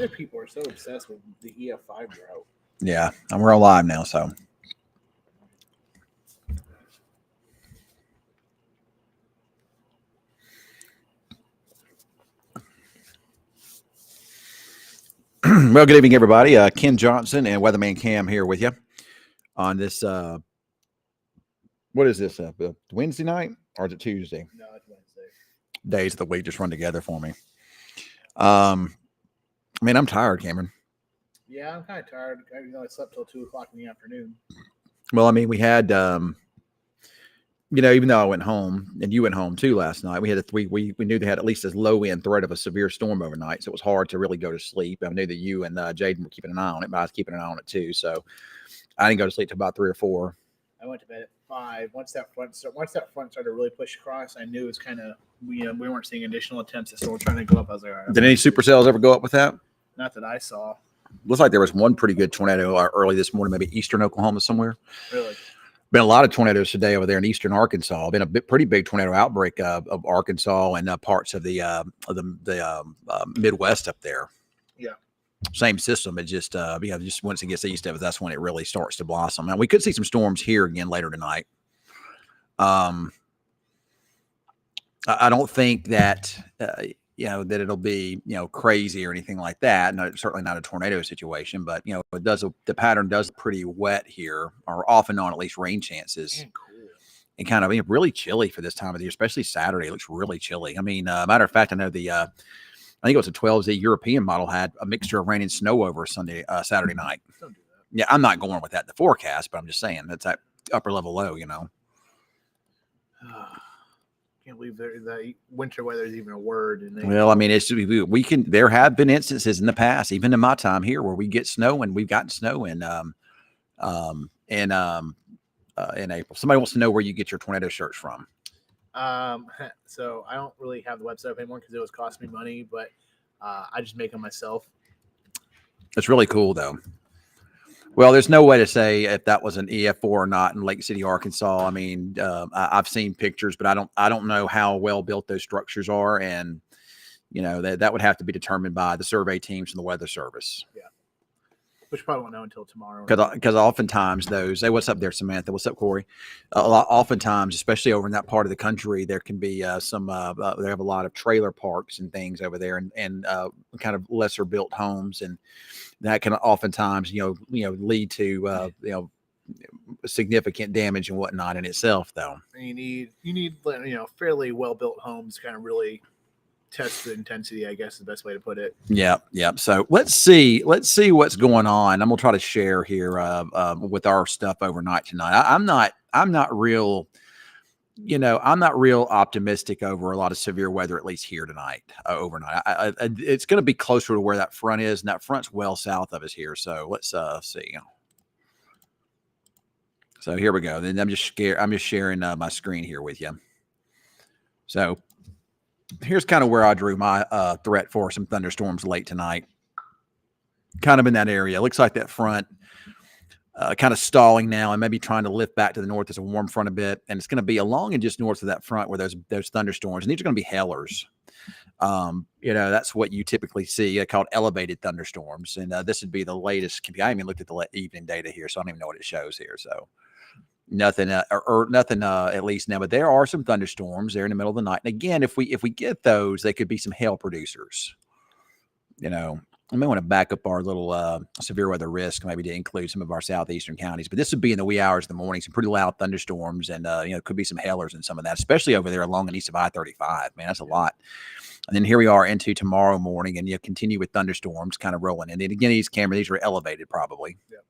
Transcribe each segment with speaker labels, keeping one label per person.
Speaker 1: other people are so obsessed with the EF5 drought.
Speaker 2: Yeah, and we're alive now, so. Well, good evening, everybody. Ken Johnson and Weatherman Cam here with you on this. What is this? Wednesday night or is it Tuesday?
Speaker 1: No, it's Wednesday.
Speaker 2: Days of the week just run together for me. I mean, I'm tired, Cameron.
Speaker 1: Yeah, I'm kind of tired. I slept till 2:00 in the afternoon.
Speaker 2: Well, I mean, we had, even though I went home and you went home too last night, we had we knew they had at least a low end threat of a severe storm overnight, so it was hard to really go to sleep. I knew that you and Jaden were keeping an eye on it, but I was keeping an eye on it too. So I didn't go to sleep till about 3 or 4.
Speaker 1: I went to bed at 5. Once that front started to really push across, I knew it was kind of we weren't seeing additional attempts at still trying to go up. I was like, all right,
Speaker 2: did any supercells ever go up with that?
Speaker 1: Not that I saw.
Speaker 2: Looks like there was one pretty good tornado early this morning, maybe eastern Oklahoma somewhere.
Speaker 1: Really?
Speaker 2: Been a lot of tornadoes today over there in eastern Arkansas. Been a pretty big tornado outbreak of Arkansas and parts of the Midwest up there.
Speaker 1: Yeah.
Speaker 2: Same system. It just just once it gets east of it, that's when it really starts to blossom. And we could see some storms here again later tonight. I don't think that that it'll be crazy or anything like that. No, certainly not a tornado situation, but it does. The pattern does pretty wet here, or off and on at least rain chances.
Speaker 1: Man, cool.
Speaker 2: And kind of really chilly for this time of the year, especially Saturday. It looks really chilly. I mean, matter of fact, I know I think it was a 12Z European model had a mixture of rain and snow over Saturday night.
Speaker 1: Don't do that.
Speaker 2: Yeah, I'm not going with that in the forecast, but I'm just saying that's that upper level low.
Speaker 1: Can't believe that winter weather is even a word.
Speaker 2: Well, I mean, we can. There have been instances in the past, even in my time here, where we get snow, and we've gotten snow in April. Somebody wants to know where you get your tornado shirts from.
Speaker 1: So I don't really have the website up anymore because it was costing me money, but I just make them myself.
Speaker 2: It's really cool, though. Well, there's no way to say if that was an EF4 or not in Lake City, Arkansas. I mean, I've seen pictures, but I don't know how well built those structures are, and that would have to be determined by the survey teams from the Weather Service.
Speaker 1: Yeah, which probably won't know until tomorrow.
Speaker 2: Because oftentimes those, hey, what's up there, Samantha? What's up, Corey? Oftentimes, especially over in that part of the country, there can be they have a lot of trailer parks and things over there, and kind of lesser built homes, and that can oftentimes lead to significant damage and whatnot in itself, though.
Speaker 1: And you need fairly well built homes to kind of really test the intensity, I guess is the best way to put it.
Speaker 2: Yeah. So let's see what's going on. I'm gonna try to share here with our stuff overnight tonight. I'm not real optimistic over a lot of severe weather, at least here tonight, overnight. It's going to be closer to where that front is, and that front's well south of us here. So let's see. So here we go. Then I'm just sharing my screen here with you. So here's kind of where I drew my threat for some thunderstorms late tonight. Kind of in that area. It looks like that front kind of stalling now and maybe trying to lift back to the north as a warm front a bit. And it's going to be along and just north of that front where those thunderstorms. And these are going to be hailers. That's what you typically see called elevated thunderstorms. And this would be the latest. I haven't even looked at the evening data here, so I don't even know what it shows here. So nothing, nothing at least now. But there are some thunderstorms there in the middle of the night. And again, if we get those, they could be some hail producers. I may want to back up our little severe weather risk, maybe to include some of our southeastern counties. But this would be in the wee hours of the morning, some pretty loud thunderstorms, and could be some hailers and some of that, especially over there along and east of I-35. Man, that's a lot. And then here we are into tomorrow morning, and continue with thunderstorms kind of rolling. And then again, these are elevated probably.
Speaker 1: Yeah.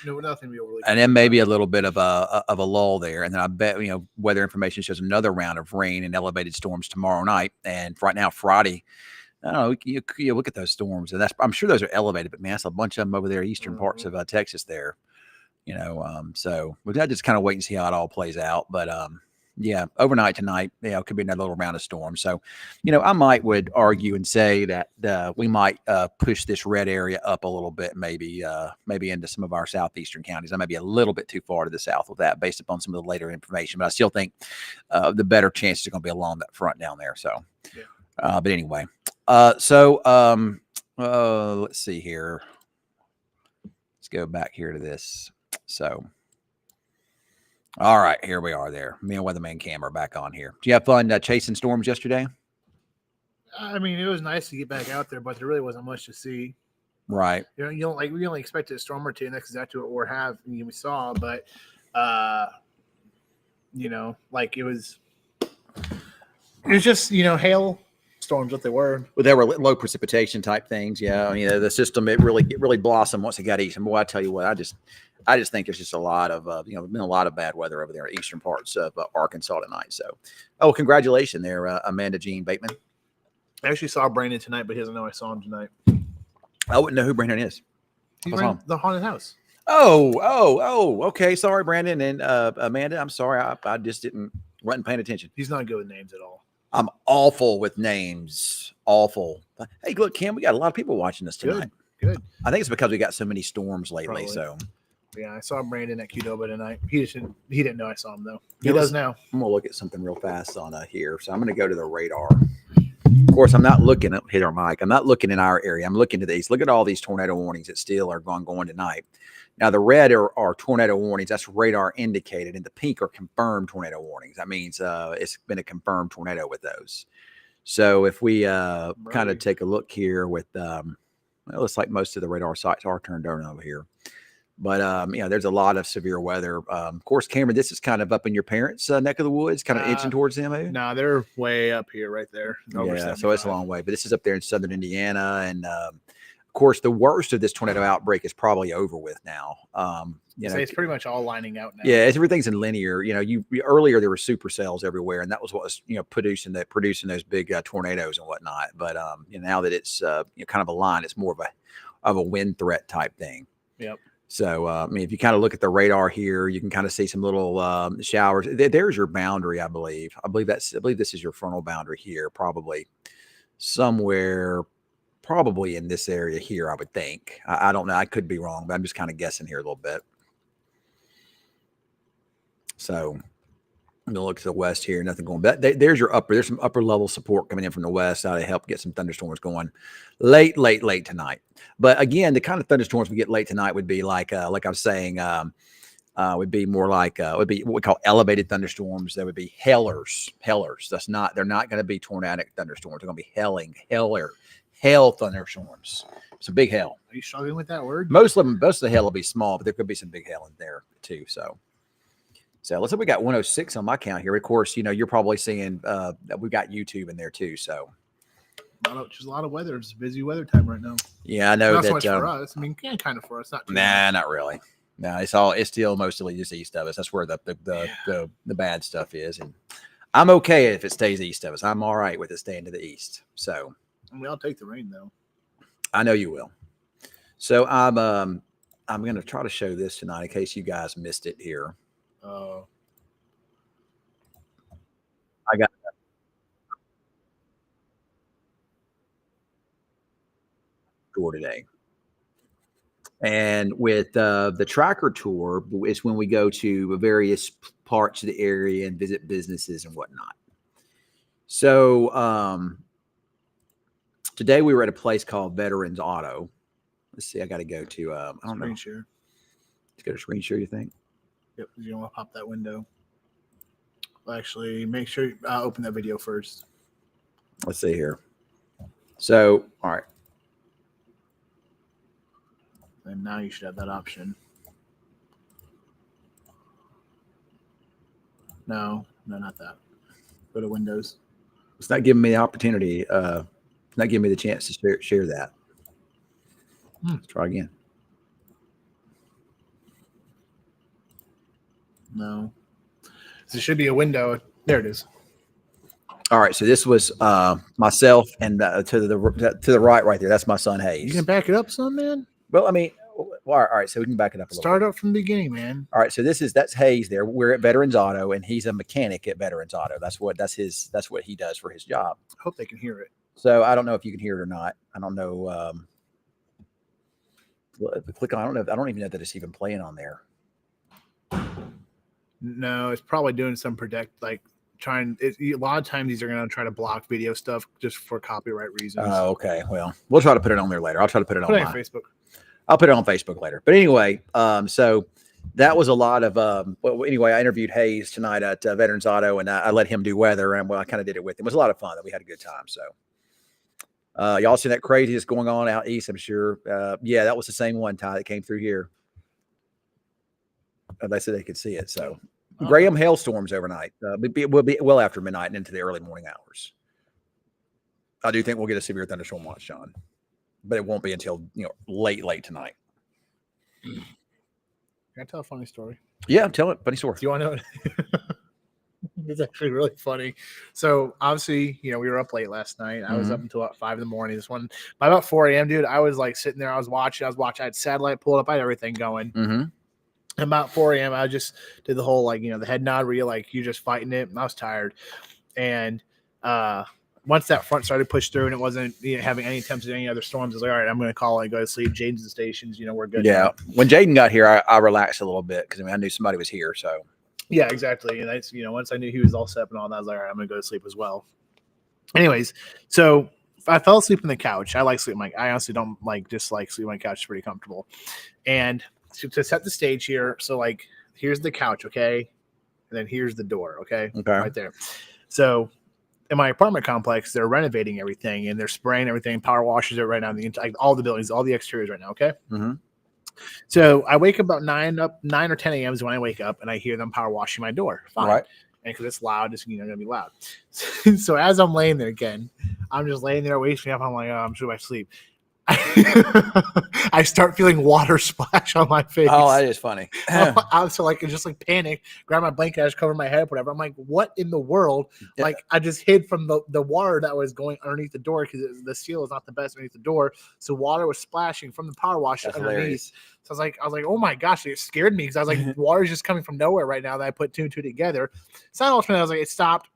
Speaker 1: Nothing real. Really,
Speaker 2: and then maybe a little bit of a lull there, and then I bet weather information shows another round of rain and elevated storms tomorrow night. And right now, Friday. I don't know. You look at those storms, and I'm sure those are elevated, but man, that's a bunch of them over there, eastern parts of Texas there. So we've got to just kind of wait and see how it all plays out. But overnight tonight, it could be another little round of storms. So, I would argue and say that we might push this red area up a little bit, maybe into some of our southeastern counties. I may be a little bit too far to the south with that, based upon some of the later information. But I still think the better chances are going to be along that front down there. So, but anyway. Let's see here. Let's go back here to this. So, all right, here we are there. Me and Weatherman Cam are back on here. Do you have fun chasing storms yesterday?
Speaker 1: I mean, it was nice to get back out there, but there really wasn't much to see.
Speaker 2: Right.
Speaker 1: You know, we only expected a storm or two, and that's exactly what we saw. But you know, like it was just hail storms, what they were.
Speaker 2: Well, there were low precipitation type things. Yeah, the system it really blossomed once it got east. And boy, I tell you what, I just think there's just a lot of been a lot of bad weather over there in eastern parts of Arkansas tonight. So, congratulations there, Amanda Jean Bateman.
Speaker 1: I actually saw Brandon tonight, but he doesn't know I saw him tonight.
Speaker 2: I wouldn't know who Brandon is.
Speaker 1: He's in the haunted house.
Speaker 2: Oh, okay. Sorry, Brandon and Amanda. I'm sorry. I just wasn't paying attention.
Speaker 1: He's not good with names at all.
Speaker 2: I'm awful with names. Awful. Hey, look, Cam, we got a lot of people watching us tonight.
Speaker 1: Good.
Speaker 2: I think it's because we got so many storms lately.
Speaker 1: Probably.
Speaker 2: So
Speaker 1: yeah, I saw Brandon at Qdoba tonight. He didn't know I saw him though. He does now.
Speaker 2: I'm gonna look at something real fast on here. So I'm gonna go to the radar. Of course, I'm not looking at hit our mic. I'm not looking in our area. I'm looking to these. Look at all these tornado warnings that still are going tonight. Now, the red are tornado warnings. That's radar indicated, and the pink are confirmed tornado warnings. That means it's been a confirmed tornado with those. So if we kind of take a look here with, well, it looks like most of the radar sites are turned on over here. But, there's a lot of severe weather. Of course, Cameron, this is kind of up in your parents' neck of the woods, kind of inching towards them. Maybe?
Speaker 1: No, they're way up here, right there.
Speaker 2: Yeah, so it's a long way. But this is up there in southern Indiana. And, of course, the worst of this tornado outbreak is probably over with now.
Speaker 1: It's pretty much all lining out now.
Speaker 2: Yeah, everything's in linear. You earlier there were supercells everywhere, and that was what was producing those big tornadoes and whatnot. But now that it's kind of a line, it's more of a wind threat type thing.
Speaker 1: Yep.
Speaker 2: So, if you kind of look at the radar here, you can kind of see some little showers. There's your boundary, I believe. I believe this is your frontal boundary here, probably somewhere, probably in this area here, I would think. I don't know. I could be wrong, but I'm just kind of guessing here a little bit. So, I'm going to look to the west here. Nothing going. But there's your upper. There's some upper level support coming in from the west to help get some thunderstorms going late tonight. But again, the kind of thunderstorms we get late tonight would be like I was saying, would be more like would be what we call elevated thunderstorms. There would be hellers. They're not going to be tornadic thunderstorms. They're going to be hail thunderstorms. Some big hail.
Speaker 1: Are you struggling with that word?
Speaker 2: Most of the hail will be small, but there could be some big hail in there too. So let's say we got 106 on my count here. Of course, you're probably seeing that we've got YouTube in there too. So
Speaker 1: just a lot of weather. It's busy weather time right now.
Speaker 2: Yeah, I know
Speaker 1: not
Speaker 2: that.
Speaker 1: So much for us. I mean, kind of for us. Not too
Speaker 2: much. Not really. No, it's still mostly just east of us. That's where the bad stuff is. And I'm okay if it stays east of us. I'm all right with it staying to the east. So
Speaker 1: I'll take the rain though.
Speaker 2: I know you will. So I'm going to try to show this tonight in case you guys missed it here. I got tour today. And with the tracker tour is when we go to various parts of the area and visit businesses and whatnot. So today we were at a place called Veterans Auto. Let's see. I got to go to, I don't know.
Speaker 1: Screen share.
Speaker 2: Let's go to screen share, you think?
Speaker 1: Yep. You don't want to pop that window. Well, actually, make sure you open that video first.
Speaker 2: Let's see here. So, all right.
Speaker 1: And now you should have that option. No, not that. Go to Windows.
Speaker 2: It's not giving me the opportunity. It's not giving me the chance to share that. Let's try again.
Speaker 1: No. There should be a window. There it is.
Speaker 2: All right. So this was myself, and to the right there. That's my son Hayes.
Speaker 1: You can back it up some, man.
Speaker 2: Well, I mean, all right. So we can back it up a little.
Speaker 1: Start up from the beginning, man.
Speaker 2: All right. So that's Hayes there. We're at Veterans Auto, and he's a mechanic at Veterans Auto. That's what he does for his job.
Speaker 1: I hope they can hear it.
Speaker 2: So I don't know if you can hear it or not. I don't know. Click on. I don't know. I don't even know that it's even playing on there.
Speaker 1: No, it's probably doing some a lot of times these are going to try to block video stuff just for copyright reasons.
Speaker 2: Oh, okay. Well, we'll try to put it on there later. I'll try to put it
Speaker 1: Put
Speaker 2: on
Speaker 1: it on
Speaker 2: my
Speaker 1: Facebook.
Speaker 2: I'll put it on Facebook later. But anyway, so that was a lot of. Well, anyway, I interviewed Hayes tonight at Veterans Auto, and I let him do weather, and I kind of did it with him. It was a lot of fun. We had a good time. So, y'all see that craziness going on out east? I'm sure. Yeah, that was the same one, Ty, that came through here. They said they could see it. So, Graham hailstorms overnight. Will be well after midnight and into the early morning hours. I do think we'll get a severe thunderstorm watch, John, but it won't be until late tonight.
Speaker 1: Can I tell a funny story?
Speaker 2: Yeah, tell it. Funny story.
Speaker 1: Do you want to know it? It's actually really funny. So obviously, we were up late last night. I was up until about 5 a.m. This one by about 4 a.m., dude. I was like sitting there. I was watching. I had satellite pulled up. I had everything going.
Speaker 2: Mm-hmm.
Speaker 1: About 4 a.m., I just did the whole the head nod where you're just fighting it. And I was tired, and once that front started to push through and it wasn't having any attempts at any other storms, I was like, all right, I'm going to call it and go to sleep. Jaden's the stations, we're good.
Speaker 2: Yeah.
Speaker 1: Now.
Speaker 2: When Jaden got here, I relaxed a little bit because I knew somebody was here. So
Speaker 1: yeah, exactly. And that's once I knew he was all set and all that, I was like, all right, I'm going to go to sleep as well. Anyways, so I fell asleep on the couch. I like sleeping. I honestly don't dislike sleeping on the couch. It's pretty comfortable. And to set the stage here, so here's the couch, okay, and then here's the door, okay, right there. So in my apartment complex, they're renovating everything and they're spraying everything, power washes it right now. All the buildings, all the exteriors right now. Okay. Mm-hmm. So I wake up about 9 or 10 a.m. is when I wake up and I hear them power washing my door. Fine. Right. And because it's loud, it's going to be loud. So as I'm laying there again, I'm just laying there waiting up. I'm like, oh, I'm sure I sleep. I start feeling water splash on my face.
Speaker 2: Oh, that is funny.
Speaker 1: I so just panic, grab my blanket, I just cover my head, whatever. I'm like, what in the world? Yeah. I just hid from the water that was going underneath the door because the seal is not the best underneath the door. So water was splashing from the power washer underneath. Hilarious. So I was like, oh my gosh, it scared me because I was like, water is just coming from nowhere right now that I put two and two together. So I was like, it stopped,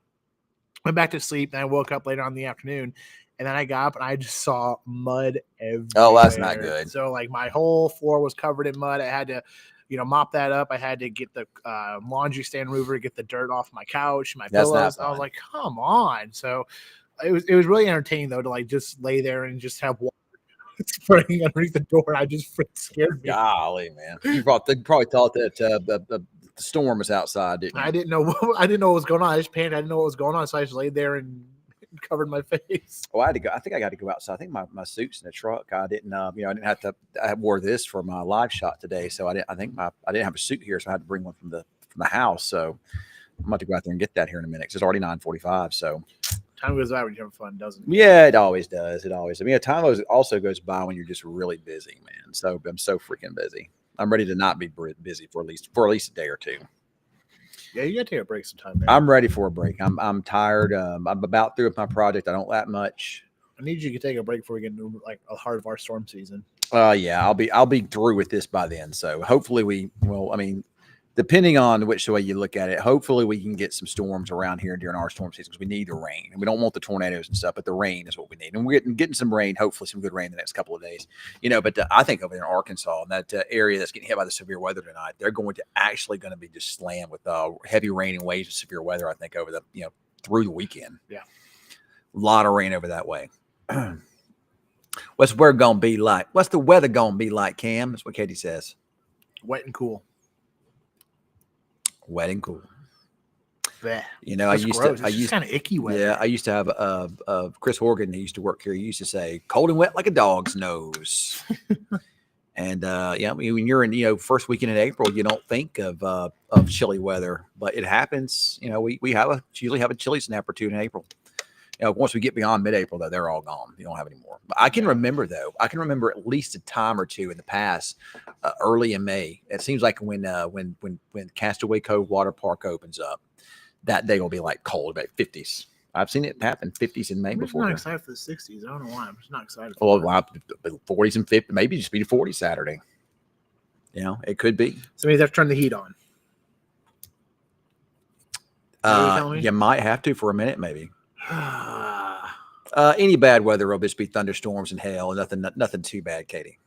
Speaker 1: went back to sleep, and I woke up later on in the afternoon. And then I got up and I just saw mud everywhere.
Speaker 2: Oh, that's not good.
Speaker 1: So my whole floor was covered in mud. I had to, mop that up. I had to get the laundry stand mover to get the dirt off my couch, my pillows. I was like, come on. So it was really entertaining though to just lay there and just have water spraying underneath the door. I just scared me.
Speaker 2: Golly, man! You probably thought that the storm was outside, didn't you?
Speaker 1: I didn't know what was going on. I just panicked. I didn't know what was going on, so I just laid there and covered my face.
Speaker 2: Oh, I had to go. I think I got to go outside. I think my suit's in the truck. I didn't, I didn't have to. I wore this for my live shot today, so I didn't have a suit here, so I had to bring one from the house. So I'm about to go out there and get that here in a minute. 'Cause it's already 9:45. So
Speaker 1: time goes by when you're having fun, doesn't it?
Speaker 2: Yeah, it always does. It always. I mean, time also goes by when you're just really busy, man. So I'm so freaking busy. I'm ready to not be busy for at least a day or two.
Speaker 1: Yeah, you got to take a break sometime, man.
Speaker 2: I'm ready for a break. I'm tired. I'm about through with my project. I don't that much.
Speaker 1: I need you to take a break before we get into a heart of our storm season.
Speaker 2: Yeah, I'll be through with this by then. So hopefully depending on which way you look at it, hopefully we can get some storms around here during our storm season because we need the rain. And we don't want the tornadoes and stuff, but the rain is what we need. And we're getting some rain, hopefully some good rain the next couple of days. But I think over there in Arkansas, in that area that's getting hit by the severe weather tonight, they're going to be just slammed with heavy rain and waves of severe weather, I think, over the, through the weekend.
Speaker 1: Yeah.
Speaker 2: A lot of rain over that way. What's the weather going to be like? What's the weather going to be like, Cam? That's what Katie says.
Speaker 1: Wet and cool.
Speaker 2: Wet and cool.
Speaker 1: Blech.
Speaker 2: I used
Speaker 1: kind of icky weather.
Speaker 2: Yeah, I used to have Chris Horgan. He used to work here. He used to say, "Cold and wet like a dog's nose." And when you're in first weekend in April, you don't think of chilly weather, but it happens. We usually have a chilly snap or two in April. Once we get beyond mid-April, though, they're all gone. You don't have any more. But I can remember at least a time or two in the past, early in May. It seems like when Castaway Cove Water Park opens up, that day will be cold, about 50s. I've seen it happen 50s in May before.
Speaker 1: I'm not excited for the 60s. I don't know why. I'm just not excited.
Speaker 2: 40s and 50s, maybe just be 40 Saturday. It could be.
Speaker 1: So maybe they have to turn the heat on.
Speaker 2: You might have to for a minute, maybe. Any bad weather will just be thunderstorms and hail. Nothing too bad, Katie.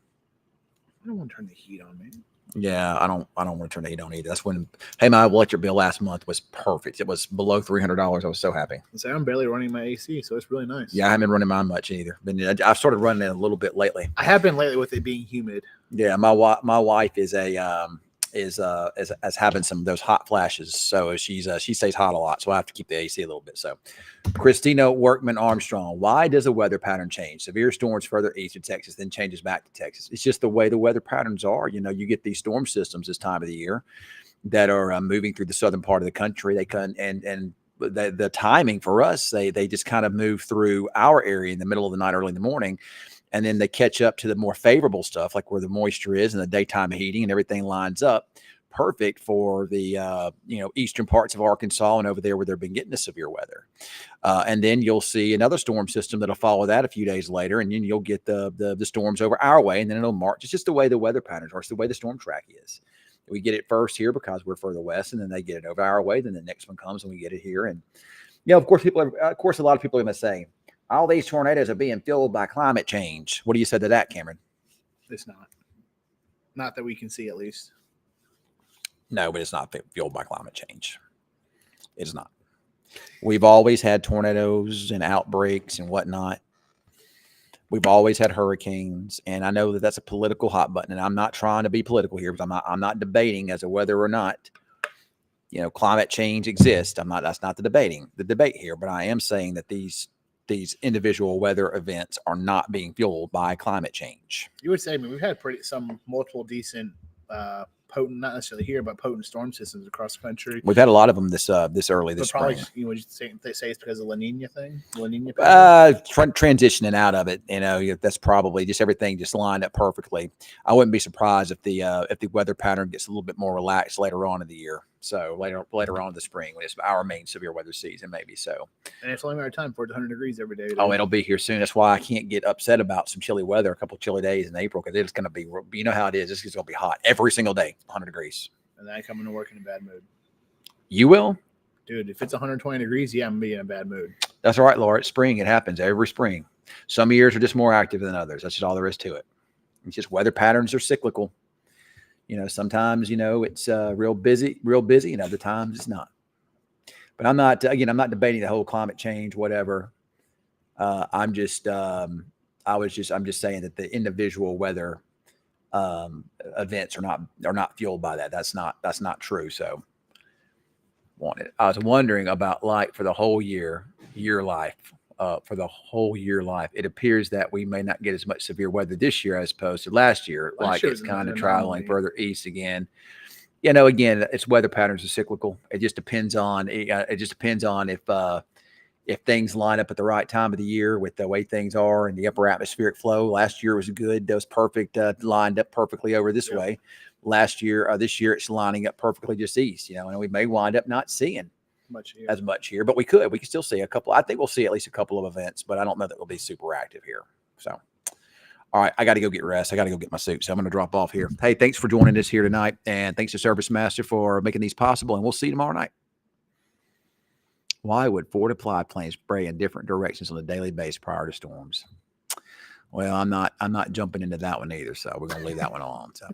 Speaker 1: I don't want to turn the heat on, man.
Speaker 2: Yeah, I don't want to turn the heat on either. That's when, hey, my electric bill last month was perfect. It was below $300. I was so happy.
Speaker 1: So I'm barely running my AC, so it's really nice.
Speaker 2: Yeah, I haven't been running mine much either. But I've started running it a little bit lately.
Speaker 1: I have been lately with it being humid.
Speaker 2: Yeah, my wife is having some of those hot flashes, so she stays hot a lot. So I have to keep the AC a little bit. So, Christina Workman Armstrong, why does the weather pattern change? Severe storms further east of Texas, then changes back to Texas. It's just the way the weather patterns are. You know, you get these storm systems this time of the year that are moving through the southern part of the country. They can and the timing for us, they just kind of move through our area in the middle of the night, early in the morning. And then they catch up to the more favorable stuff, like where the moisture is and the daytime heating and everything lines up perfect for the eastern parts of Arkansas and over there where they've been getting the severe weather. And then you'll see another storm system that'll follow that a few days later, and then you'll get the storms over our way, and then it'll march. It's just the way the weather patterns are. It's the way the storm track is. We get it first here because we're further west, and then they get it over our way. Then the next one comes and we get it here. And of course, a lot of people are going to say, all these tornadoes are being fueled by climate change. What do you say to that, Cameron?
Speaker 1: It's not that we can see, at least.
Speaker 2: No, but it's not fueled by climate change. It's not. We've always had tornadoes and outbreaks and whatnot. We've always had hurricanes, and I know that that's a political hot button. And I'm not trying to be political here, because I'm not debating as to whether or not climate change exists. That's not the debate here. But I am saying that these individual weather events are not being fueled by climate change.
Speaker 1: You would say, I mean, we've had multiple decent, potent, not necessarily here, but potent storm systems across the country.
Speaker 2: We've had a lot of them this early this spring.
Speaker 1: Would you say it's because of La Nina thing? La Nina
Speaker 2: transitioning out of it, that's probably just everything just lined up perfectly. I wouldn't be surprised if the weather pattern gets a little bit more relaxed later on in the year. So later on in the spring, when it's our main severe weather season, maybe so.
Speaker 1: And it's only a matter of time for it 100 degrees every day.
Speaker 2: Oh, it'll be here soon. That's why I can't get upset about some chilly weather, a couple chilly days in April, because it's going to be, you know how it is. It's going to be hot every single day, 100 degrees.
Speaker 1: And then I come into work in a bad mood.
Speaker 2: You will?
Speaker 1: Dude, if it's 120 degrees, yeah, I'm going to be in a bad mood.
Speaker 2: That's all right, Laura. It's spring. It happens every spring. Some years are just more active than others. That's just all there is to it. It's just weather patterns are cyclical. Sometimes, it's real busy, and other times it's not. But I'm not debating the whole climate change, whatever. I'm just saying that the individual weather events are not fueled by that. That's not true. So I was wondering about for the whole year life. For the whole year life, it appears that we may not get as much severe weather this year as opposed to last year. It's kind of traveling further east again. Again, its weather patterns are cyclical. It just depends on if things line up at the right time of the year with the way things are and the upper atmospheric flow. Last year was good. That was perfect. Lined up perfectly over this way. This year it's lining up perfectly just east. And we may wind up not seeing as much here, but we can still see a couple. I think we'll see at least a couple of events, but I don't know that we'll be super active here. So, all right, I got to go get rest. I got to go get my suit. So I'm going to drop off here. Hey, thanks for joining us here tonight. And thanks to Service Master for making these possible. And we'll see you tomorrow night. Why would Ford Apply planes spray in different directions on a daily basis prior to storms? Well, I'm not jumping into that one either. So we're going to leave that one on. So.